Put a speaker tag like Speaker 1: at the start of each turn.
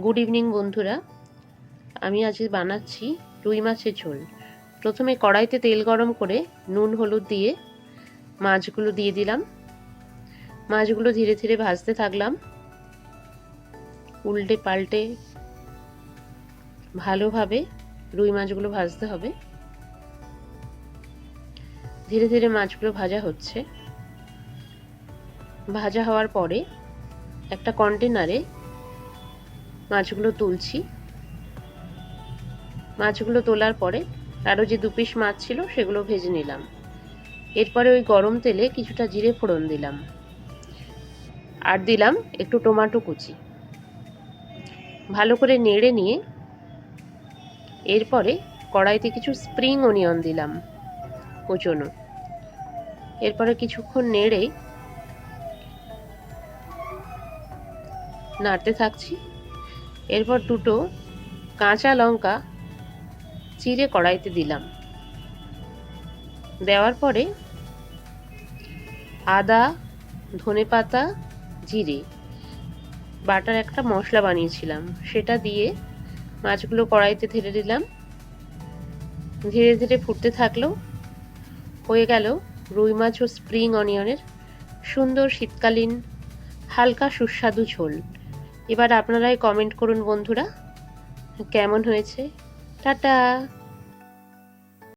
Speaker 1: Good evening বন্ধুরা, আমি আজ বানাচ্ছি রুই মাছের ঝোল। প্রথমে কড়াইতে তেল গরম করে নুন হলুদ দিয়ে মাছগুলো দিয়ে দিলাম। মাছগুলো ধীরে ধীরে ভাজতে থাকলাম, উল্টে পাল্টে ভালোভাবে রুই মাছগুলো ভাজতে হবে। ধীরে ধীরে মাছগুলো ভাজা হচ্ছে। ভাজা হওয়ার পরে একটা কন্টেনারে মাছগুলো তুলছি। মাছগুলো তোলার পরে আরও যে 2 পিস মাছ ছিল সেগুলো ভেজে নিলাম। এরপরে ওই গরম তেলে কিছুটা জিরে ফোড়ন দিলাম, আর দিলাম একটু টমেটো কুচি। ভালো করে নেড়ে নিয়ে এরপরে কড়াইতে কিছু স্প্রিং অনিয়ন দিলাম কুচনো। এরপরে কিছুক্ষণ নেড়ে নাড়তে থাকছি। এরপর দুটো কাঁচা লঙ্কা চিড়ে কড়াইতে দিলাম। দেওয়ার পরে আদা, ধনেপাতা, জিরে বাটার একটা মশলা বানিয়েছিলাম, সেটা দিয়ে মাছগুলো কড়াইতে ঢেলে দিলাম। ধীরে ধীরে ফুটতে থাকলো। হয়ে গেল রুই মাছ ও স্প্রিং অনিয়নের সুন্দর শীতকালীন হালকা সুস্বাদু ঝোল। এবার আপনারাই কমেন্ট করুন বন্ধুরা, কেমন হয়েছে। টাটা।